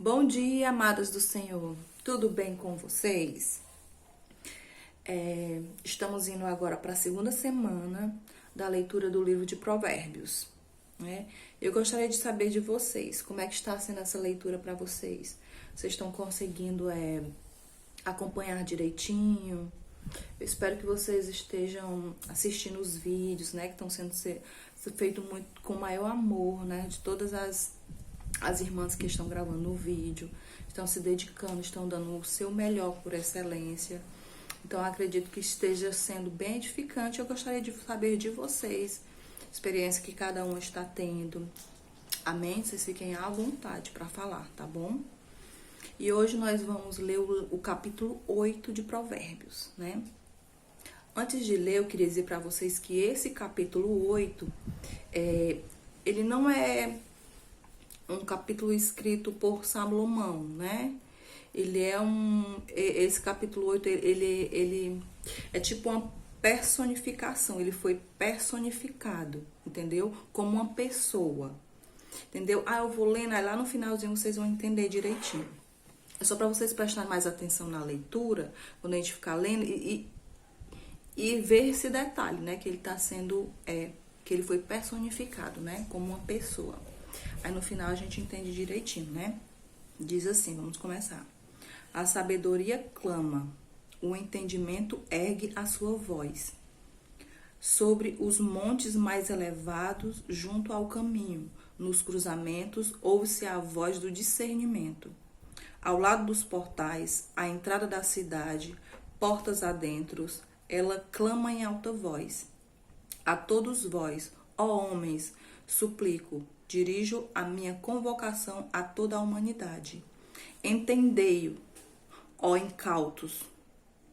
Bom dia, amados do Senhor. Tudo bem com vocês? Estamos indo agora para a segunda semana da leitura do livro de Provérbios, né? Eu gostaria de saber de vocês, como é que está sendo essa leitura para vocês? Vocês estão conseguindo acompanhar direitinho? Eu espero que vocês estejam assistindo os vídeos, né? Que estão sendo feitos muito com maior amor, né? De todas as irmãs que estão gravando o vídeo, estão se dedicando, estão dando o seu melhor por excelência. Então, acredito que esteja sendo bem edificante. Eu gostaria de saber de vocês, experiência que cada um está tendo. Amém? Vocês fiquem à vontade para falar, tá bom? E hoje nós vamos ler o capítulo 8 de Provérbios, né? Antes de ler, eu queria dizer para vocês que esse capítulo 8, ele não é um capítulo escrito por Salomão, né? Esse capítulo 8, ele é tipo uma personificação, ele foi personificado, entendeu? Como uma pessoa, entendeu? Eu vou lendo, aí lá no finalzinho vocês vão entender direitinho. É só para vocês prestarem mais atenção na leitura, quando a gente ficar lendo, e ver esse detalhe, né? Que ele tá sendo, que ele foi personificado, né? Como uma pessoa. Aí no final a gente entende direitinho, né? Diz assim, vamos começar. A sabedoria clama, o entendimento ergue a sua voz. Sobre os montes mais elevados, junto ao caminho, nos cruzamentos, ouve-se a voz do discernimento. Ao lado dos portais, à entrada da cidade, portas adentro, ela clama em alta voz. A todos vós, ó homens, suplico, dirijo a minha convocação a toda a humanidade. Entendei-o, ó incautos,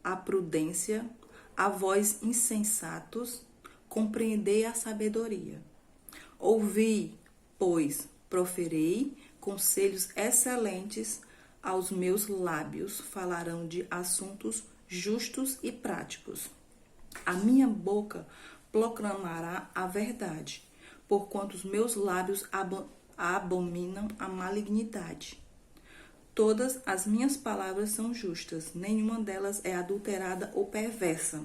a prudência, a vós insensatos, compreendei a sabedoria. Ouvi, pois, proferei conselhos excelentes, aos meus lábios falarão de assuntos justos e práticos. A minha boca proclamará a verdade, porquanto os meus lábios abominam a malignidade. Todas as minhas palavras são justas, nenhuma delas é adulterada ou perversa.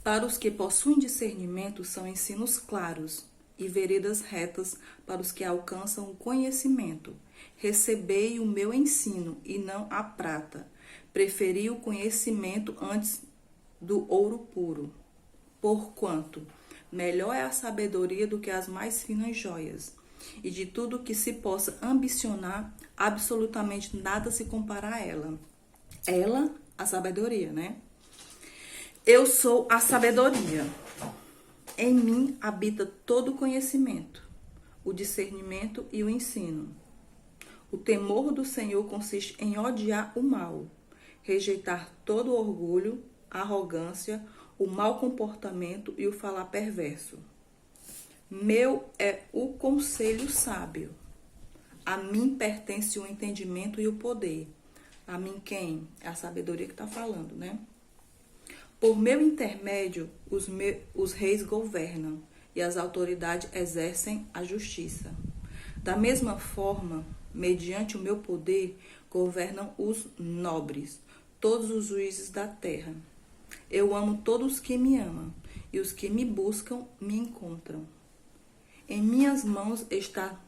Para os que possuem discernimento são ensinos claros e veredas retas para os que alcançam o conhecimento. Recebei o meu ensino e não a prata. Preferi o conhecimento antes do ouro puro. Porquanto melhor é a sabedoria do que as mais finas joias. E de tudo que se possa ambicionar, absolutamente nada se compara a ela. Ela, a sabedoria, né? Eu sou a sabedoria. Em mim habita todo o conhecimento, o discernimento e o ensino. O temor do Senhor consiste em odiar o mal, rejeitar todo o orgulho, a arrogância, o mau comportamento e o falar perverso. Meu é o conselho sábio. A mim pertence o entendimento e o poder. A mim quem? É a sabedoria que está falando, né? Por meu intermédio, os reis governam e as autoridades exercem a justiça. Da mesma forma, mediante o meu poder, governam os nobres, todos os juízes da terra. Eu amo todos os que me amam, e os que me buscam me encontram. Em minhas mãos está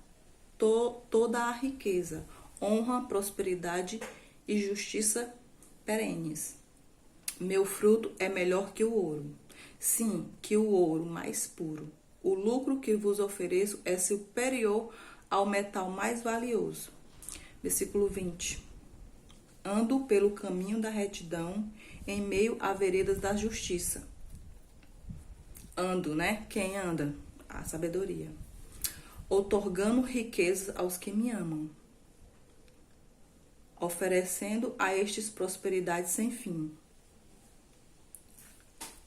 toda a riqueza, honra, prosperidade e justiça perenes. Meu fruto é melhor que o ouro, sim, que o ouro mais puro. O lucro que vos ofereço é superior ao metal mais valioso. Versículo 20. Ando pelo caminho da retidão, em meio a veredas da justiça. Ando, né? Quem anda? A sabedoria. Outorgando riquezas aos que me amam, oferecendo a estes prosperidade sem fim.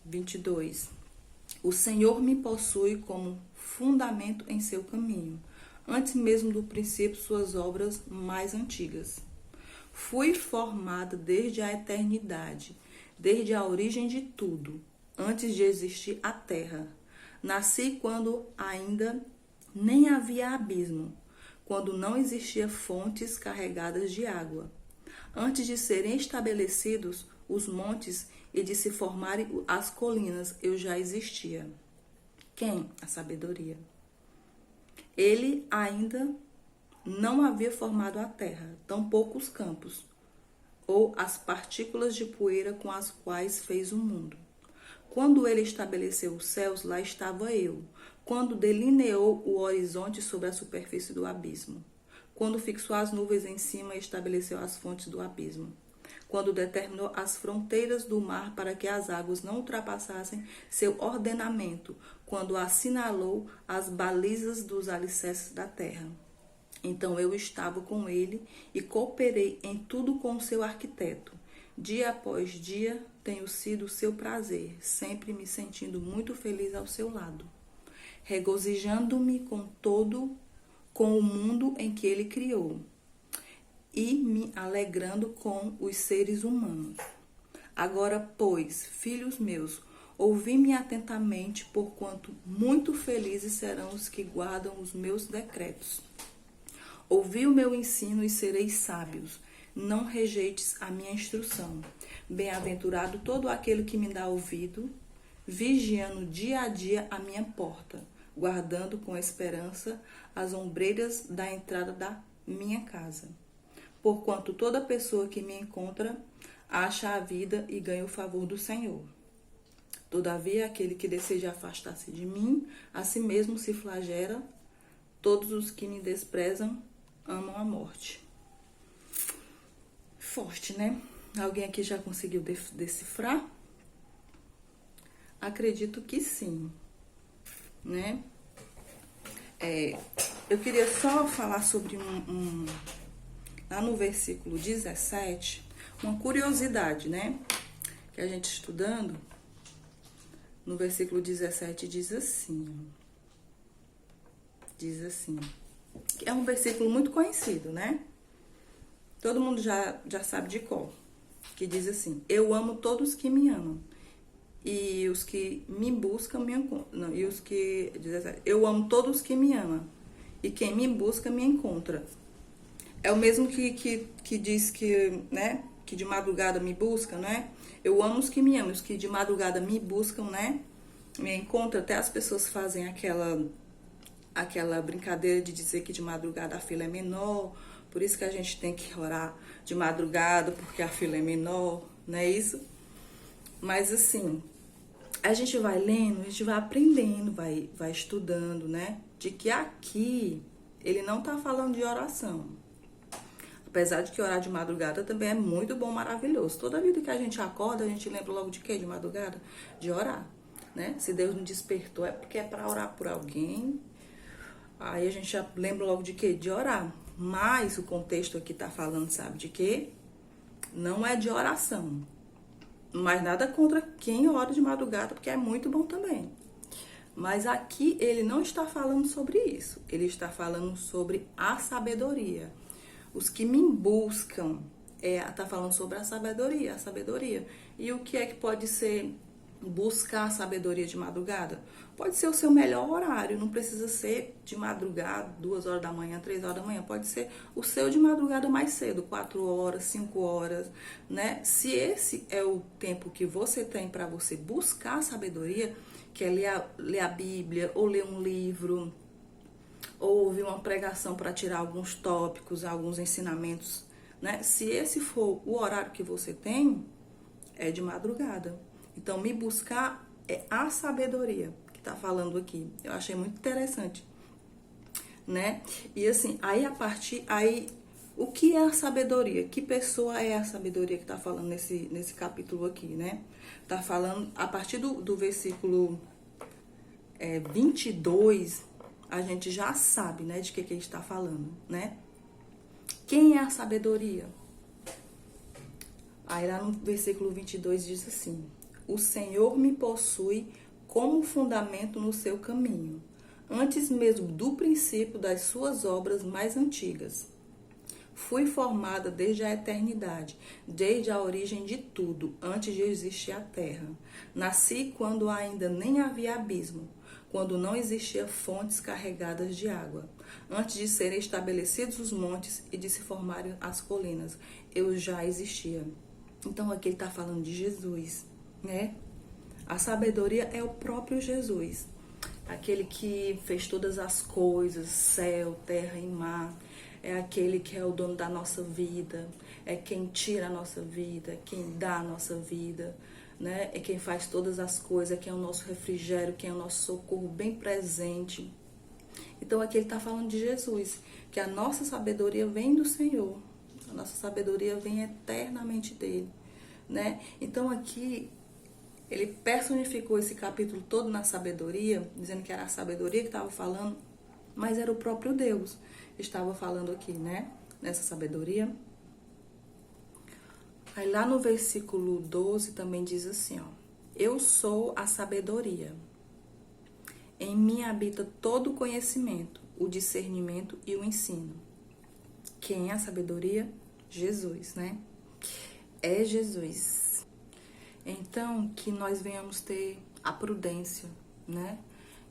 22. O Senhor me possui como fundamento em seu caminho, antes mesmo do princípio suas obras mais antigas. Fui formada desde a eternidade, desde a origem de tudo, antes de existir a terra. Nasci quando ainda nem havia abismo, quando não existia fontes carregadas de água. Antes de serem estabelecidos os montes e de se formarem as colinas, eu já existia. Quem? A sabedoria. Ele ainda não havia formado a terra, tampouco os campos, ou as partículas de poeira com as quais fez o mundo. Quando ele estabeleceu os céus, lá estava eu. Quando delineou o horizonte sobre a superfície do abismo. Quando fixou as nuvens em cima e estabeleceu as fontes do abismo. Quando determinou as fronteiras do mar para que as águas não ultrapassassem seu ordenamento. Quando assinalou as balizas dos alicerces da terra. Então eu estava com ele e cooperei em tudo com o seu arquiteto. Dia após dia tenho sido seu prazer, sempre me sentindo muito feliz ao seu lado, regozijando-me com o mundo em que ele criou e me alegrando com os seres humanos. Agora, pois, filhos meus, ouvi-me atentamente, porquanto muito felizes serão os que guardam os meus decretos. Ouvi o meu ensino e sereis sábios. Não rejeites a minha instrução. Bem-aventurado todo aquele que me dá ouvido, vigiando dia a dia a minha porta, guardando com esperança as ombreiras da entrada da minha casa. Porquanto toda pessoa que me encontra acha a vida e ganha o favor do Senhor. Todavia, aquele que deseja afastar-se de mim, a si mesmo se flagela. Todos os que me desprezam amam a morte. Forte, né? Alguém aqui já conseguiu decifrar? Acredito que sim, né? Eu queria só falar sobre lá no versículo 17, uma curiosidade, né? Que a gente estudando, no versículo 17 diz assim, é um versículo muito conhecido, né? Todo mundo já sabe de cor, que diz assim: eu amo todos que me amam, e os que me buscam me encontram. E os que eu amo todos que me amam, e quem me busca me encontra. É o mesmo que diz que, né, que de madrugada me buscam, né? Eu amo os que me amam, os que de madrugada me buscam, né? Me encontram. Até as pessoas fazem aquela brincadeira de dizer que de madrugada a fila é menor, por isso que a gente tem que orar de madrugada, porque a fila é menor, não é isso? Mas assim, a gente vai lendo, a gente vai aprendendo, vai estudando, né? De que aqui ele não tá falando de oração. Apesar de que orar de madrugada também é muito bom, maravilhoso. Toda vida que a gente acorda, a gente lembra logo de quê? De madrugada? De orar, né? Se Deus nos despertou é porque é para orar por alguém. Aí a gente já lembra logo de quê? De orar. Mas o contexto aqui tá falando, sabe de quê? Não é de oração. Mas nada contra quem ora de madrugada, porque é muito bom também. Mas aqui ele não está falando sobre isso. Ele está falando sobre a sabedoria. Os que me buscam, tá falando sobre a sabedoria. E o que é que pode ser buscar a sabedoria de madrugada? Pode ser o seu melhor horário, não precisa ser de madrugada, 2 horas da manhã, 3 horas da manhã. Pode ser o seu de madrugada mais cedo, 4 horas, 5 horas, né? Se esse é o tempo que você tem para você buscar a sabedoria, que é ler a Bíblia, ou ler um livro, ou ouvir uma pregação para tirar alguns tópicos, alguns ensinamentos, né? Se esse for o horário que você tem, é de madrugada. Então, me buscar é a sabedoria que tá falando aqui. Eu achei muito interessante, né? E assim, aí o que é a sabedoria? Que pessoa é a sabedoria que tá falando nesse capítulo aqui, né? Tá falando, a partir do versículo 22, a gente já sabe, né, de que ele está falando, né? Quem é a sabedoria? Aí lá no versículo 22 diz assim: o Senhor me possui como fundamento no seu caminho, antes mesmo do princípio das suas obras mais antigas. Fui formada desde a eternidade, desde a origem de tudo, antes de existir a terra. Nasci quando ainda nem havia abismo, quando não existia fontes carregadas de água. antes de serem estabelecidos os montes e de se formarem as colinas. Eu já existia. Então aqui ele está falando de Jesus, né? A sabedoria é o próprio Jesus, aquele que fez todas as coisas, céu, terra e mar. É aquele que é o dono da nossa vida, é quem tira a nossa vida, é quem dá a nossa vida, né? É quem faz todas as coisas, é quem é o nosso refrigério, quem é o nosso socorro bem presente. Então aqui ele está falando de Jesus, que a nossa sabedoria vem do Senhor, a nossa sabedoria vem eternamente dele, né? Então aqui ele personificou esse capítulo todo na sabedoria, dizendo que era a sabedoria que estava falando, mas era o próprio Deus que estava falando aqui, né? Nessa sabedoria. Aí lá no versículo 12 também diz assim, ó: eu sou a sabedoria. Em mim habita todo o conhecimento, o discernimento e o ensino. Quem é a sabedoria? Jesus, né? É Jesus. Então, que nós venhamos ter a prudência, né?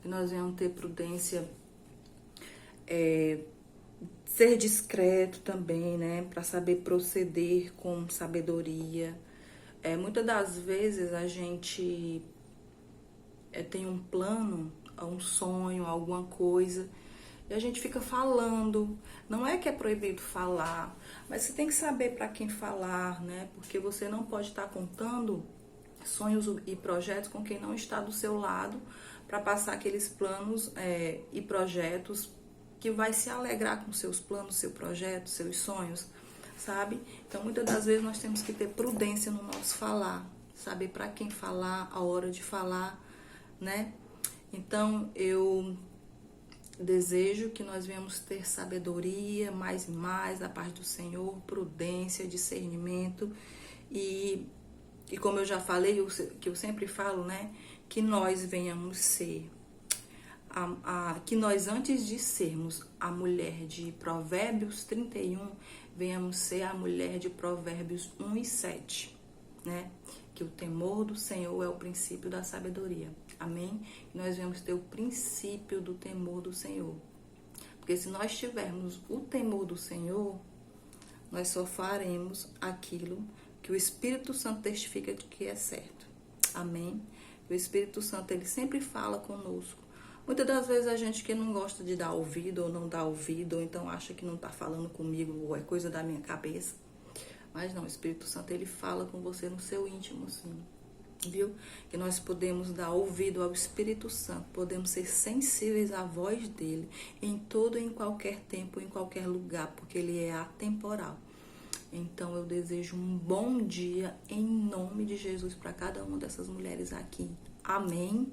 Que nós venhamos ter prudência, ser discreto também, né? Para saber proceder com sabedoria. Muitas das vezes a gente tem um plano, um sonho, alguma coisa, e a gente fica falando. Não é que é proibido falar, mas você tem que saber para quem falar, né? Porque você não pode estar contando sonhos e projetos com quem não está do seu lado, para passar aqueles planos e projetos que vai se alegrar com seus planos, seu projeto, seus sonhos, sabe? Então, muitas das vezes nós temos que ter prudência no nosso falar, saber para quem falar, a hora de falar, né? Então, eu desejo que nós venhamos ter sabedoria, mais e mais da parte do Senhor, prudência, discernimento e como eu já falei, que eu sempre falo, né? Que nós venhamos ser, que nós antes de sermos a mulher de Provérbios 31, venhamos ser a mulher de Provérbios 1 e 7, né? Que o temor do Senhor é o princípio da sabedoria. Amém? E nós vamos ter o princípio do temor do Senhor. Porque se nós tivermos o temor do Senhor, nós só faremos aquilo que o Espírito Santo testifica de que é certo. Amém? O Espírito Santo, ele sempre fala conosco. Muitas das vezes a gente que não gosta de dar ouvido ou não dá ouvido, ou então acha que não está falando comigo, ou é coisa da minha cabeça. Mas não, o Espírito Santo, ele fala com você no seu íntimo, sim. Viu? Que nós podemos dar ouvido ao Espírito Santo, podemos ser sensíveis à voz dele em todo e em qualquer tempo, em qualquer lugar, porque ele é atemporal. Então eu desejo um bom dia em nome de Jesus para cada uma dessas mulheres aqui. Amém?